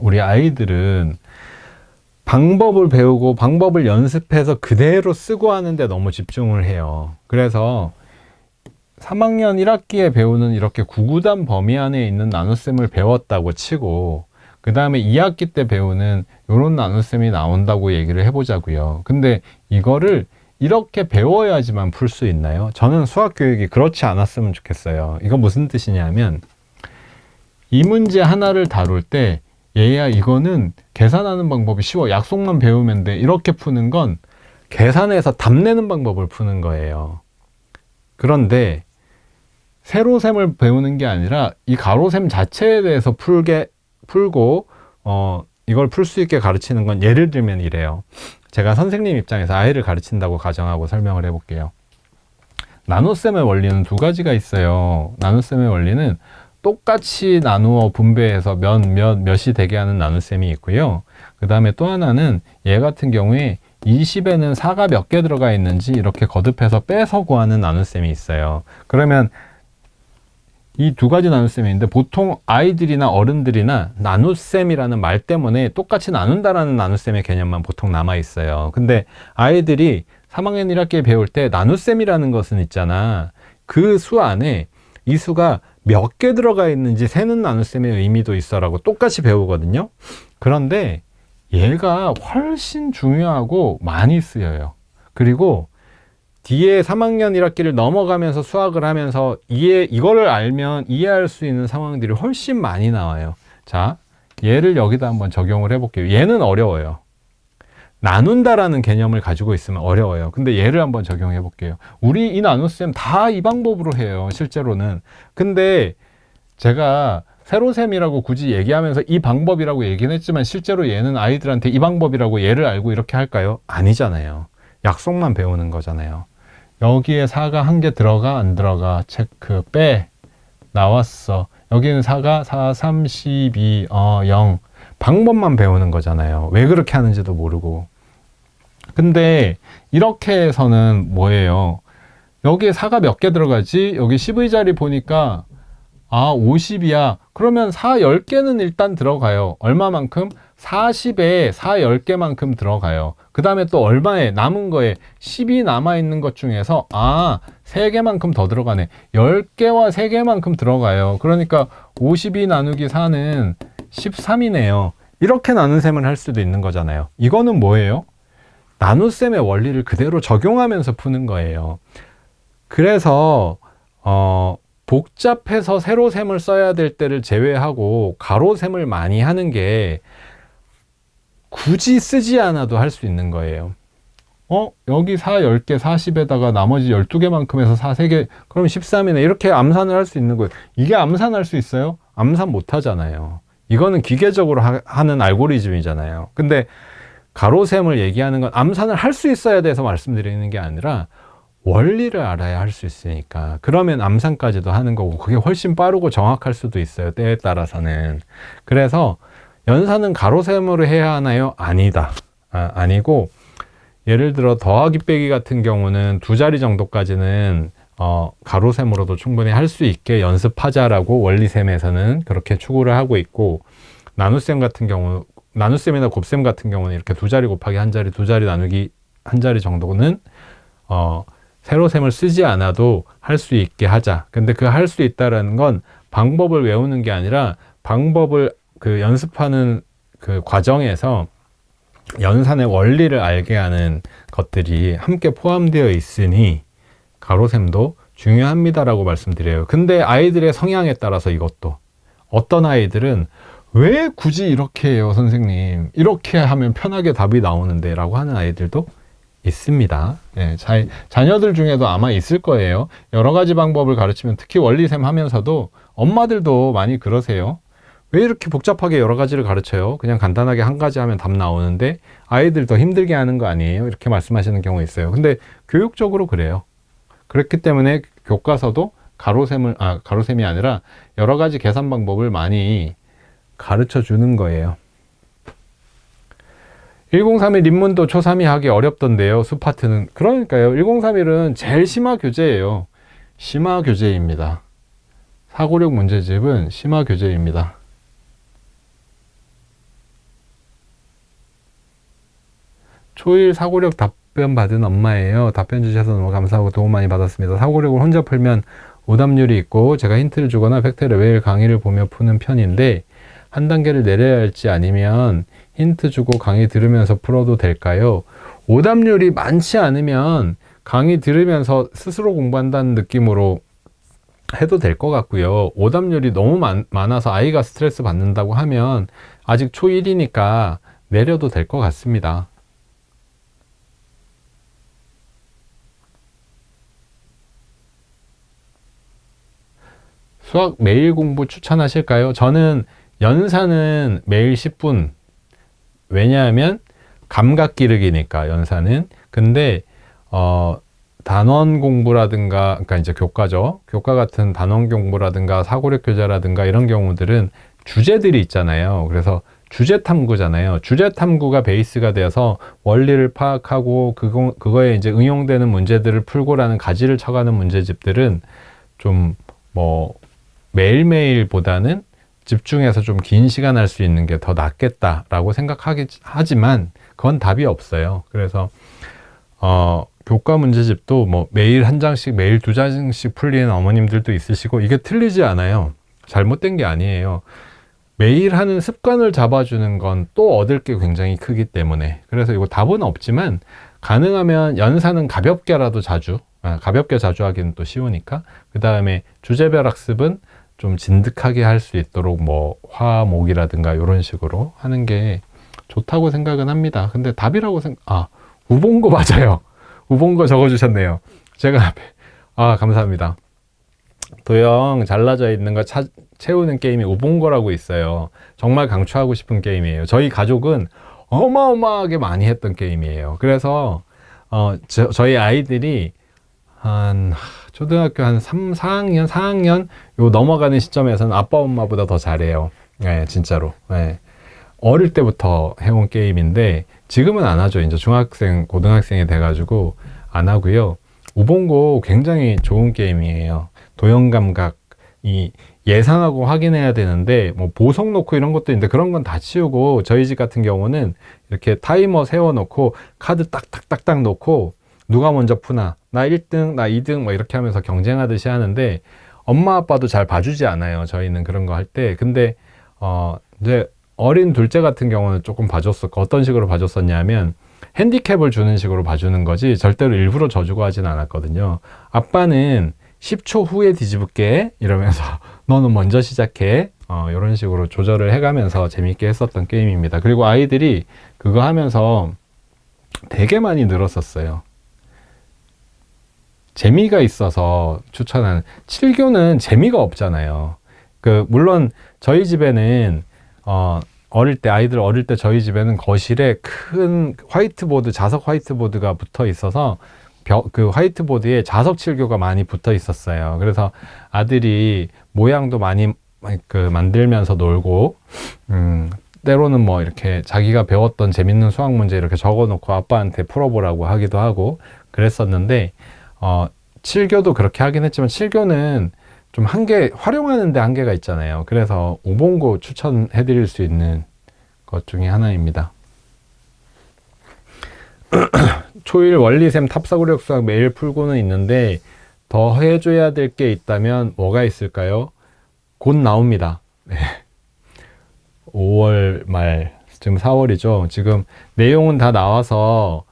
우리 아이들은 방법을 배우고 방법을 연습해서 그대로 쓰고 하는데 너무 집중을 해요. 그래서 3학년 1학기에 배우는 이렇게 구구단 범위 안에 있는 나눗셈을 배웠다고 치고, 그 다음에 2학기 때 배우는 이런 나눗셈이 나온다고 얘기를 해보자고요. 근데 이거를 이렇게 배워야지만 풀 수 있나요? 저는 수학 교육이 그렇지 않았으면 좋겠어요. 이거 무슨 뜻이냐면, 이 문제 하나를 다룰 때 얘야 이거는 계산하는 방법이 쉬워, 약속만 배우면 돼, 이렇게 푸는 건 계산해서 답 내는 방법을 푸는 거예요. 그런데 세로셈을 배우는 게 아니라 이 가로셈 자체에 대해서 풀고 이걸 풀 수 있게 가르치는 건, 예를 들면 이래요. 제가 선생님 입장에서 아이를 가르친다고 가정하고 설명을 해볼게요. 나눗셈의 원리는 두 가지가 있어요. 나눗셈의 원리는 똑같이 나누어 분배해서 몇이 되게 하는 나눗셈이 있고요. 그 다음에 또 하나는 얘 같은 경우에 20에는 4가 몇 개 들어가 있는지 이렇게 거듭해서 빼서 구하는 나눗셈이 있어요. 그러면 이 두 가지 나눗셈이 있는데, 보통 아이들이나 어른들이나 나눗셈이라는 말 때문에 똑같이 나눈다라는 나눗셈의 개념만 보통 남아 있어요. 근데 아이들이 3학년 1학기에 배울 때 나눗셈이라는 것은 있잖아. 그 수 안에 이 수가 몇 개 들어가 있는지 세는 나눗셈의 의미도 있어라고 똑같이 배우거든요. 그런데 얘가 훨씬 중요하고 많이 쓰여요. 그리고 뒤에 3학년 1학기를 넘어가면서 수학을 하면서 이거를 알면 이해할 수 있는 상황들이 훨씬 많이 나와요. 자, 얘를 여기다 한번 적용을 해볼게요. 얘는 어려워요. 나눈다라는 개념을 가지고 있으면 어려워요. 근데 얘를 한번 적용해 볼게요. 우리 이 나눗셈 다 이 방법으로 해요, 실제로는. 근데 제가 세로셈이라고 굳이 얘기하면서 이 방법이라고 얘기는 했지만, 실제로 얘는 아이들한테 이 방법이라고 얘를 알고 이렇게 할까요? 아니잖아요. 약속만 배우는 거잖아요. 여기에 4가 한 개 들어가 안 들어가 체크, 빼, 나왔어. 여기는 4가 4, 3, 12, 0. 방법만 배우는 거잖아요. 왜 그렇게 하는지도 모르고. 근데 이렇게 해서는 뭐예요? 여기에 4가 몇 개 들어가지? 여기 10의 자리 보니까 50이야. 그러면 4 10개는 일단 들어가요. 얼마만큼? 40에 4 10개만큼 들어가요. 그 다음에 또 얼마에? 남은 거에 10이 남아있는 것 중에서 3개만큼 더 들어가네. 10개와 3개만큼 들어가요. 그러니까 52 나누기 4는 13이네요. 이렇게 나눗셈을 할 수도 있는 거잖아요. 이거는 뭐예요? 나눗셈의 원리를 그대로 적용하면서 푸는 거예요. 그래서 복잡해서 세로셈을 써야 될 때를 제외하고 가로셈을 많이 하는 게 굳이 쓰지 않아도 할 수 있는 거예요. 여기 4 10개 40에다가 나머지 12개만큼 해서 4 3개, 그럼 13이네. 이렇게 암산을 할 수 있는 거예요. 이게 암산할 수 있어요? 암산 못 하잖아요. 이거는 기계적으로 하는 알고리즘이잖아요. 근데 가로셈을 얘기하는 건 암산을 할 수 있어야 돼서 말씀드리는 게 아니라 원리를 알아야 할 수 있으니까. 그러면 암산까지도 하는 거고, 그게 훨씬 빠르고 정확할 수도 있어요, 때에 따라서는. 그래서 연산은 가로셈으로 해야 하나요? 아니다. 아니고, 예를 들어 더하기 빼기 같은 경우는 두 자리 정도까지는 가로셈으로도 충분히 할 수 있게 연습하자라고 원리셈에서는 그렇게 추구를 하고 있고, 나눗셈 같은 경우, 나눗셈이나 곱셈 같은 경우는 이렇게 두 자리 곱하기 한 자리, 두 자리 나누기 한 자리 정도는 세로셈을 쓰지 않아도 할 수 있게 하자. 근데 그 할 수 있다라는 건 방법을 외우는 게 아니라 방법을 연습하는 그 과정에서 연산의 원리를 알게 하는 것들이 함께 포함되어 있으니 가로셈도 중요합니다라고 말씀드려요. 근데 아이들의 성향에 따라서 이것도, 어떤 아이들은 왜 굳이 이렇게 해요, 선생님? 이렇게 하면 편하게 답이 나오는데 라고 하는 아이들도 있습니다. 네, 자녀들 중에도 아마 있을 거예요. 여러 가지 방법을 가르치면, 특히 원리셈 하면서도 엄마들도 많이 그러세요. 왜 이렇게 복잡하게 여러 가지를 가르쳐요? 그냥 간단하게 한 가지 하면 답 나오는데 아이들 더 힘들게 하는 거 아니에요? 이렇게 말씀하시는 경우 있어요. 근데 교육적으로 그래요. 그렇기 때문에 교과서도 가로셈이 아니라 여러 가지 계산 방법을 많이 가르쳐 주는 거예요. 1031 인문도 초3이 하기 어렵던데요, 수파트는. 그러니까요, 1031은 제일 심화 교재예요. 심화 교재입니다. 496 문제집은 심화 교재입니다. 초일 사고력 답변 받은 엄마예요. 답변 주셔서 너무 감사하고 도움 많이 받았습니다. 사고력을 혼자 풀면 오답률이 있고 제가 힌트를 주거나 팩트를 매일 강의를 보며 푸는 편인데 한 단계를 내려야 할지 아니면 힌트 주고 강의 들으면서 풀어도 될까요? 오답률이 많지 않으면 강의 들으면서 스스로 공부한다는 느낌으로 해도 될 것 같고요. 오답률이 너무 많아서 아이가 스트레스 받는다고 하면 아직 초1이니까 내려도 될 것 같습니다. 수학 매일 공부 추천하실까요? 저는 연산은 매일 10분. 왜냐하면 감각 기르기니까 연산은. 근데 단원 공부라든가, 그러니까 이제 교과죠. 교과 같은 단원 공부라든가 사고력 교재라든가 이런 경우들은 주제들이 있잖아요. 그래서 주제 탐구잖아요. 주제 탐구가 베이스가 되어서 원리를 파악하고 그거에 이제 응용되는 문제들을 풀고라는 가지를 쳐가는 문제집들은 좀 뭐 매일매일보다는 집중해서 좀 긴 시간 할 수 있는 게 더 낫겠다라고 하지만 그건 답이 없어요. 그래서 교과 문제집도 뭐 매일 한 장씩 매일 두 장씩 풀리는 어머님들도 있으시고 이게 틀리지 않아요. 잘못된 게 아니에요. 매일 하는 습관을 잡아주는 건 또 얻을 게 굉장히 크기 때문에 그래서 이거 답은 없지만 가능하면 연산은 가볍게 자주 하기는 또 쉬우니까 그 다음에 주제별 학습은 좀 진득하게 할 수 있도록 뭐 화목이라든가 이런 식으로 하는 게 좋다고 생각은 합니다. 근데 답이라고 우봉고 맞아요. 우봉고 적어주셨네요. 제가 감사합니다. 도형 잘라져 있는 거 채우는 게임이 우봉고라고 있어요. 정말 강추하고 싶은 게임이에요. 저희 가족은 어마어마하게 많이 했던 게임이에요. 그래서 저희 아이들이 한 초등학교 한 4학년 요 넘어가는 시점에서는 아빠 엄마보다 더 잘해요. 네, 진짜로. 네. 어릴 때부터 해온 게임인데 지금은 안 하죠. 이제 중학생, 고등학생이 돼가지고 안 하고요. 우봉고 굉장히 좋은 게임이에요. 도형 감각이 예상하고 확인해야 되는데 뭐 보석 놓고 이런 것도 있는데 그런 건 다 치우고 저희 집 같은 경우는 이렇게 타이머 세워놓고 카드 딱딱딱딱 놓고 누가 먼저 푸나 나 1등 나 2등 뭐 이렇게 하면서 경쟁하듯이 하는데 엄마 아빠도 잘 봐주지 않아요. 저희는 그런 거 할 때. 근데 이제 어린 둘째 같은 경우는 조금 봐줬었고 어떤 식으로 봐줬었냐면 핸디캡을 주는 식으로 봐주는 거지 절대로 일부러 져주고 하진 않았거든요. 아빠는 10초 후에 뒤집을게 이러면서 너는 먼저 시작해 이런 식으로 조절을 해가면서 재밌게 했었던 게임입니다. 그리고 아이들이 그거 하면서 되게 많이 늘었었어요. 재미가 있어서 추천하는 7교는 재미가 없잖아요. 물론 저희 집에는 아이들 어릴 때 저희 집에는 거실에 큰 화이트보드, 자석 화이트보드가 붙어 있어서 그 화이트보드에 자석 7교가 많이 붙어 있었어요. 그래서 아들이 모양도 많이 만들면서 놀고, 때로는 뭐 이렇게 자기가 배웠던 재밌는 수학 문제 이렇게 적어 놓고 아빠한테 풀어보라고 하기도 하고 그랬었는데, 7교도 그렇게 하긴 했지만 7교는 좀 활용하는데 한계가 있잖아요. 그래서 우봉고 추천해 드릴 수 있는 것 중에 하나입니다. 초일 원리샘 탑사고력 수학 매일 풀고는 있는데 더 해줘야 될 게 있다면 뭐가 있을까요? 곧 나옵니다. 네. 5월 말, 지금 4월이죠. 지금 내용은 다 나와서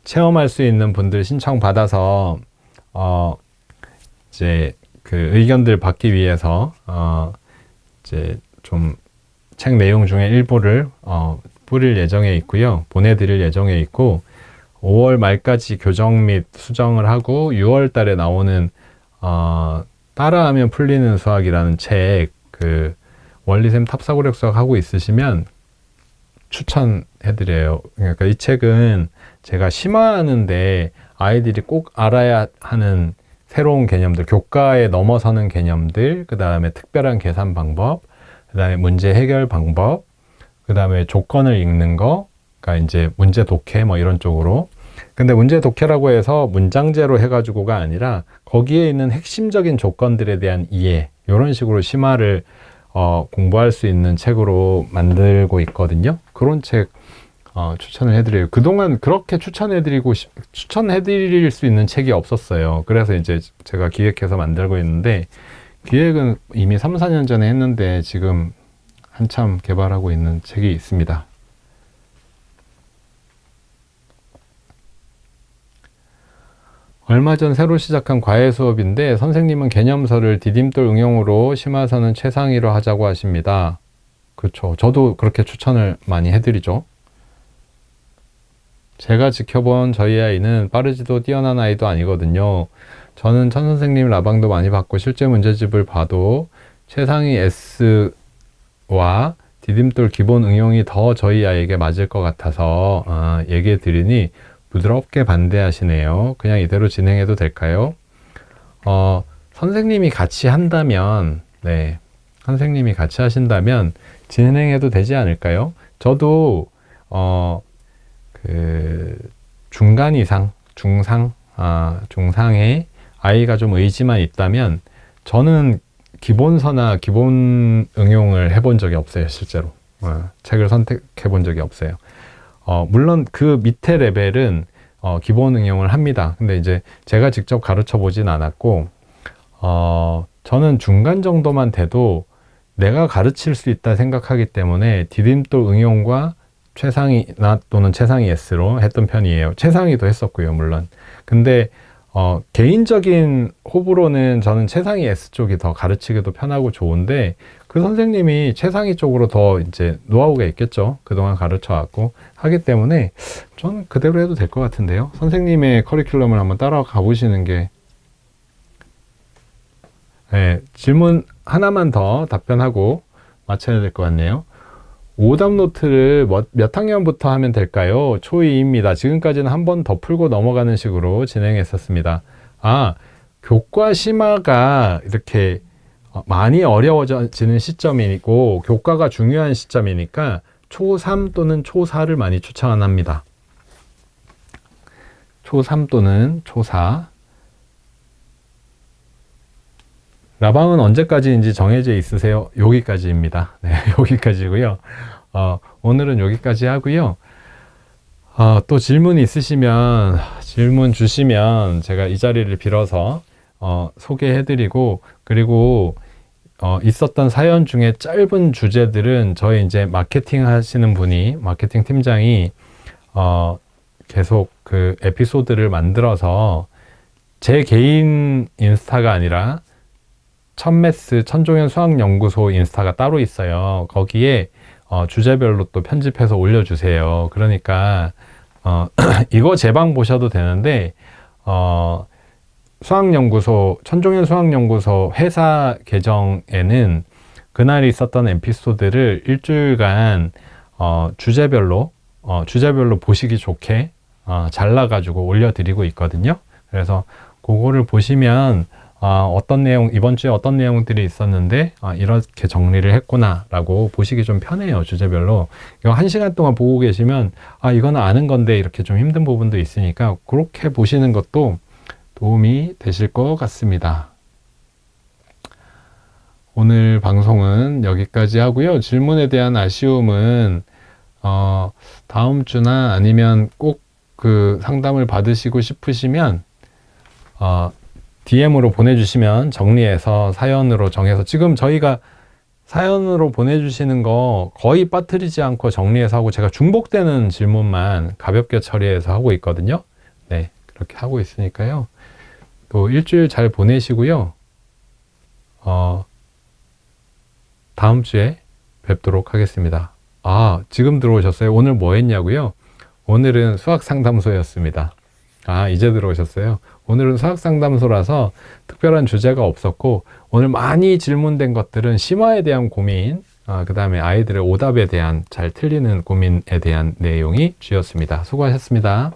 체험할 수 있는 분들 신청 받아서 이제 의견들 받기 위해서 이제 좀 책 내용 중에 일부를 뿌릴 예정에 있고요. 보내드릴 예정에 있고 5월 말까지 교정 및 수정을 하고 6월 달에 나오는 따라하면 풀리는 수학이라는 책 원리샘 탑사고력 수학 하고 있으시면 추천해드려요. 그러니까 이 책은 제가 심화하는데 아이들이 꼭 알아야 하는 새로운 개념들, 교과에 넘어서는 개념들, 그 다음에 특별한 계산 방법, 그 다음에 문제 해결 방법, 그 다음에 조건을 읽는 거, 그러니까 이제 문제 독해 뭐 이런 쪽으로. 근데 문제 독해라고 해서 문장제로 해가지고가 아니라 거기에 있는 핵심적인 조건들에 대한 이해, 이런 식으로 심화를 공부할 수 있는 책으로 만들고 있거든요. 그런 책 추천을 해드려요. 그동안 그렇게 추천해드릴 수 있는 책이 없었어요. 그래서 이제 제가 기획해서 만들고 있는데, 기획은 이미 3, 4년 전에 했는데 지금 한참 개발하고 있는 책이 있습니다. 얼마 전 새로 시작한 과외 수업인데 선생님은 개념서를 디딤돌 응용으로 심화서는 최상위로 하자고 하십니다. 그렇죠. 저도 그렇게 추천을 많이 해드리죠. 제가 지켜본 저희 아이는 빠르지도 뛰어난 아이도 아니거든요. 저는 천 선생님 라방도 많이 받고 실제 문제집을 봐도 최상위 S와 디딤돌 기본 응용이 더 저희 아이에게 맞을 것 같아서 얘기해 드리니 부드럽게 반대하시네요. 그냥 이대로 진행해도 될까요? 선생님이 같이 한다면, 네, 선생님이 같이 하신다면 진행해도 되지 않을까요? 저도 중간 이상, 중상의 아이가 좀 의지만 있다면 저는 기본서나 기본 응용을 해본 적이 없어요, 실제로. 책을 선택해 본 적이 없어요. 물론 그 밑에 레벨은 기본 응용을 합니다. 근데 이제 제가 직접 가르쳐 보진 않았고, 저는 중간 정도만 돼도 내가 가르칠 수 있다 생각하기 때문에 디딤돌 응용과 최상위나 또는 최상위 S로 했던 편이에요. 최상위도 했었고요, 물론. 근데 개인적인 호불호는 저는 최상위 S 쪽이 더 가르치기도 편하고 좋은데, 그 선생님이 최상위 쪽으로 더 이제 노하우가 있겠죠. 그동안 가르쳐 왔고 하기 때문에 저는 그대로 해도 될 것 같은데요. 선생님의 커리큘럼을 한번 따라가 보시는 게. 네, 질문 하나만 더 답변하고 마쳐야 될 것 같네요. 오답 노트를 몇 학년부터 하면 될까요? 초2입니다. 지금까지는 한 번 더 풀고 넘어가는 식으로 진행했었습니다. 교과 심화가 이렇게 많이 어려워지는 시점이고 교과가 중요한 시점이니까 초3 또는 초4를 많이 추천합니다. 초3 또는 초4. 라방은 언제까지인지 정해져 있으세요? 여기까지입니다. 네, 여기까지고요. 오늘은 여기까지 하고요. 또 질문이 있으시면 질문 주시면 제가 이 자리를 빌어서 소개해드리고, 그리고 있었던 사연 중에 짧은 주제들은 저희 이제 마케팅 하시는 분이, 마케팅 팀장이 계속 그 에피소드를 만들어서 제 개인 인스타가 아니라 천메스 천종현 수학연구소 인스타가 따로 있어요. 거기에 주제별로 또 편집해서 올려주세요. 그러니까 이거 제 방 보셔도 되는데 수학연구소, 천종현 수학연구소 회사 계정에는 그날 있었던 에피소드를 일주일간 주제별로 보시기 좋게 잘라가지고 올려드리고 있거든요. 그래서 그거를 보시면 어떤 내용, 이번 주에 어떤 내용들이 있었는데 이렇게 정리를 했구나 라고 보시기 좀 편해요. 주제별로. 이거 1시간 동안 보고 계시면 이거는 아는 건데 이렇게 좀 힘든 부분도 있으니까 그렇게 보시는 것도 도움이 되실 것 같습니다. 오늘 방송은 여기까지 하고요. 질문에 대한 아쉬움은 다음 주나 아니면 꼭 그 상담을 받으시고 싶으시면 DM으로 보내주시면 정리해서 사연으로 정해서, 지금 저희가 사연으로 보내주시는 거 거의 빠뜨리지 않고 정리해서 하고 제가 중복되는 질문만 가볍게 처리해서 하고 있거든요. 네, 그렇게 하고 있으니까요. 또 일주일 잘 보내시고요. 다음 주에 뵙도록 하겠습니다. 지금 들어오셨어요? 오늘 뭐 했냐고요? 오늘은 수학상담소였습니다. 이제 들어오셨어요? 오늘은 수학상담소라서 특별한 주제가 없었고, 오늘 많이 질문된 것들은 심화에 대한 고민, 그 다음에 아이들의 오답에 대한 잘 틀리는 고민에 대한 내용이 주였습니다. 수고하셨습니다.